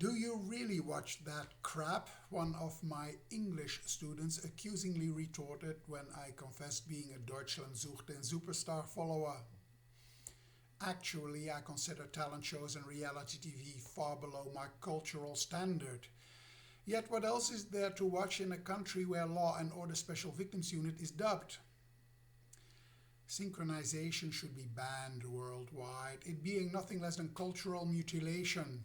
Do you really watch that crap? One of my English students accusingly retorted when I confessed being a Deutschland sucht den Superstar follower. Actually, I consider talent shows and reality TV far below my cultural standard. Yet what else is there to watch in a country where Law and Order Special Victims Unit is dubbed? Synchronization should be banned worldwide, it being nothing less than cultural mutilation.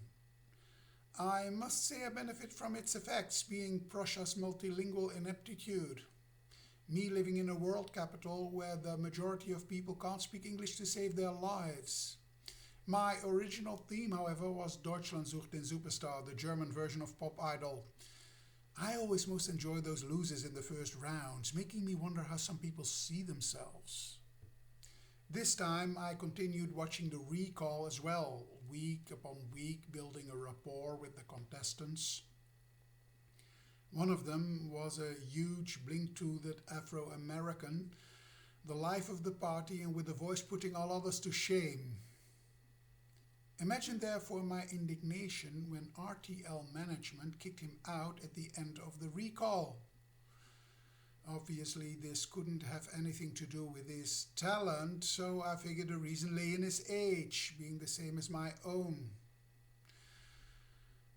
I must say I benefit from its effects, being Prussia's multilingual ineptitude. Me living in a world capital where the majority of people can't speak English to save their lives. My original theme, however, was Deutschland sucht den Superstar, the German version of Pop Idol. I always most enjoy those losers in the first rounds, making me wonder how some people see themselves. This time I continued watching the recall as well, week upon week building a rapport with the contestants. One of them was a huge blink-toothed Afro-American, the life of the party and with a voice putting all others to shame. Imagine therefore my indignation when RTL management kicked him out at the end of the recall. Obviously, this couldn't have anything to do with his talent, so I figured the reason lay in his age, being the same as my own.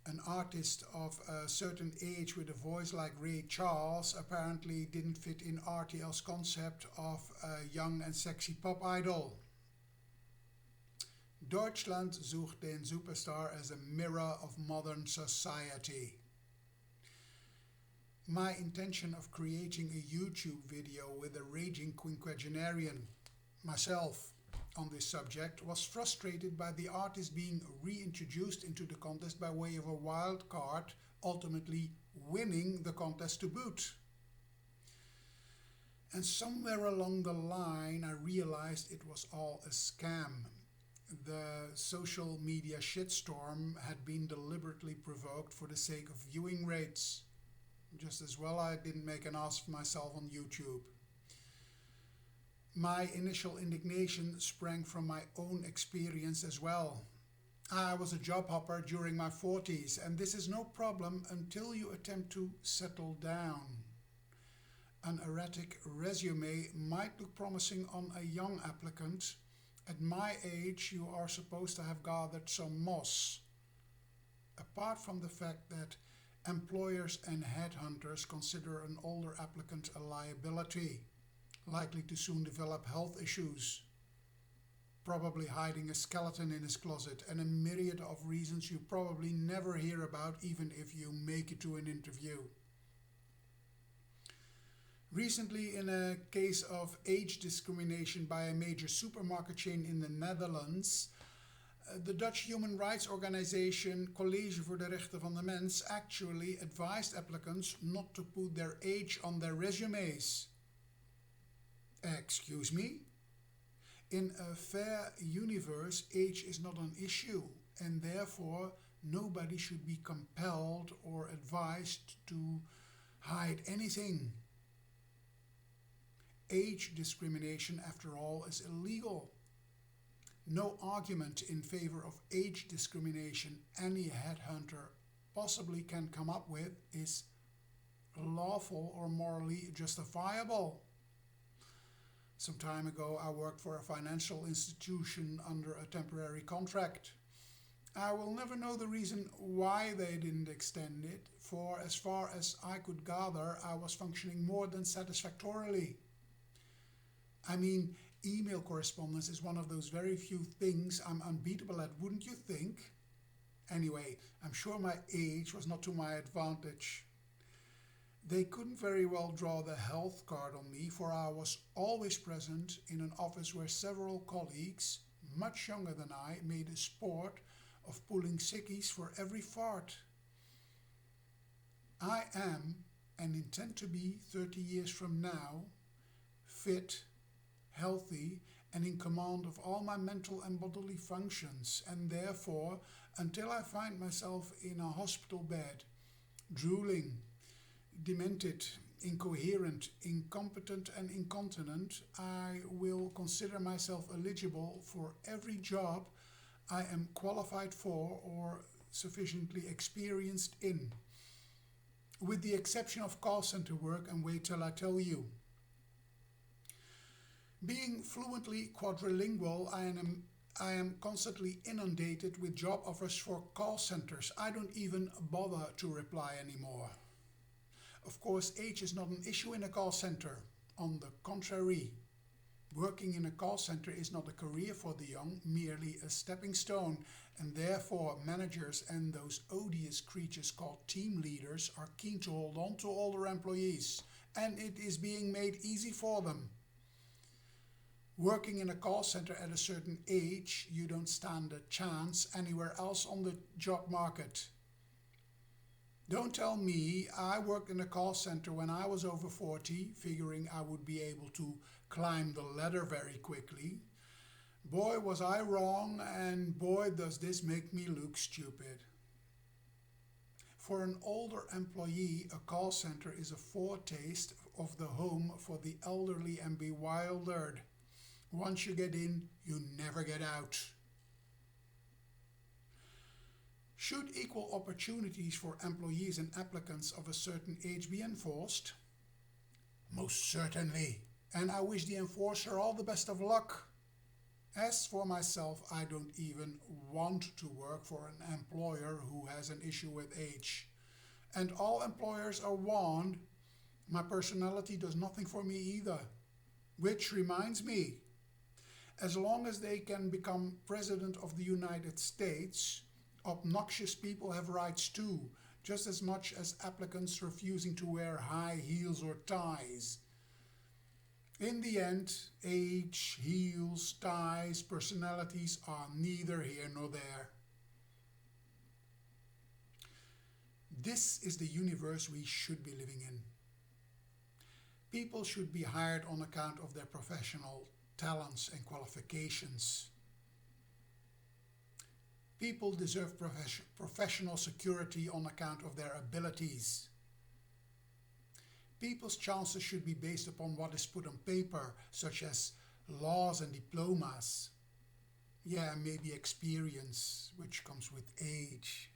An artist of a certain age with a voice like Ray Charles apparently didn't fit in RTL's concept of a young and sexy pop idol. Deutschland sucht den Superstar as a mirror of modern society. My intention of creating a YouTube video with a raging quinquagenarian, myself, on this subject was frustrated by the artist being reintroduced into the contest by way of a wild card, ultimately winning the contest to boot. And somewhere along the line I realized it was all a scam. The social media shitstorm had been deliberately provoked for the sake of viewing rates. Just as well I didn't make an ass of myself on YouTube. My initial indignation sprang from my own experience as well. I was a job hopper during my 40s, and this is no problem until you attempt to settle down. An erratic resume might look promising on a young applicant. At my age, you are supposed to have gathered some moss. Apart from the fact that employers and headhunters consider an older applicant a liability, likely to soon develop health issues, probably hiding a skeleton in his closet, and a myriad of reasons you probably never hear about even if you make it to an interview. Recently, in a case of age discrimination by a major supermarket chain in the Netherlands, the Dutch human rights organization College voor de Rechten van de Mens actually advised applicants not to put their age on their resumes. Excuse me? In a fair universe, age is not an issue, and therefore nobody should be compelled or advised to hide anything. Age discrimination, after all, is illegal. No argument in favor of age discrimination any headhunter possibly can come up with is lawful or morally justifiable. Some time ago I worked for a financial institution under a temporary contract. I will never know the reason why they didn't extend it, for as far as I could gather, I was functioning more than satisfactorily. I mean, email correspondence is one of those very few things I'm unbeatable at, wouldn't you think? Anyway, I'm sure my age was not to my advantage. They couldn't very well draw the health card on me, for I was always present in an office where several colleagues, much younger than I, made a sport of pulling sickies for every fart. I am, and intend to be 30 years from now, fit, healthy, and in command of all my mental and bodily functions, and therefore, until I find myself in a hospital bed, drooling, demented, incoherent, incompetent, and incontinent, I will consider myself eligible for every job I am qualified for or sufficiently experienced in, with the exception of call center work, and wait till I tell you. Being fluently quadrilingual, I am constantly inundated with job offers for call centers. I don't even bother to reply anymore. Of course, age is not an issue in a call center. On the contrary, working in a call center is not a career for the young, merely a stepping stone, and therefore managers and those odious creatures called team leaders are keen to hold on to older employees, and it is being made easy for them. Working in a call center at a certain age, you don't stand a chance anywhere else on the job market. Don't tell me I worked in a call center when I was over 40, figuring I would be able to climb the ladder very quickly. Boy, was I wrong, and boy, does this make me look stupid. For an older employee, a call center is a foretaste of the home for the elderly and bewildered. Once you get in, you never get out. Should equal opportunities for employees and applicants of a certain age be enforced? Most certainly, and I wish the enforcer all the best of luck. As for myself, I don't even want to work for an employer who has an issue with age. And all employers are warned, my personality does nothing for me either. Which reminds me, as long as they can become President of the United States, obnoxious people have rights too, just as much as applicants refusing to wear high heels or ties. In the end, age, heels, ties, personalities are neither here nor there. This is the universe we should be living in. People should be hired on account of their professional talents and qualifications. People deserve professional security on account of their abilities. People's chances should be based upon what is put on paper, such as laws and diplomas. Yeah, maybe experience, which comes with age.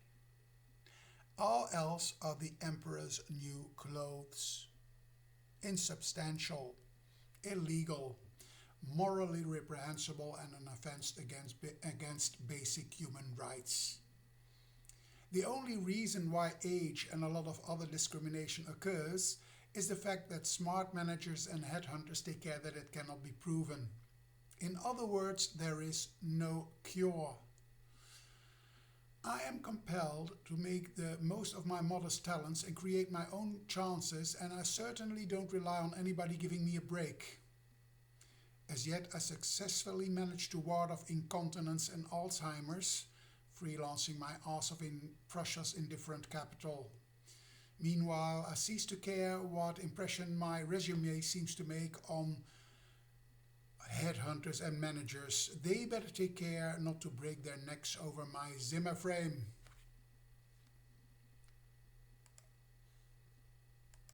All else are the emperor's new clothes. Insubstantial, illegal, morally reprehensible, and an offense against basic human rights. The only reason why age and a lot of other discrimination occurs is the fact that smart managers and headhunters take care that it cannot be proven. In other words, there is no cure. I am compelled to make the most of my modest talents and create my own chances, and I certainly don't rely on anybody giving me a break. As yet, I successfully managed to ward off incontinence and Alzheimer's, freelancing my ass off in Prussia's indifferent capital. Meanwhile, I cease to care what impression my resume seems to make on headhunters and managers. They better take care not to break their necks over my Zimmer frame.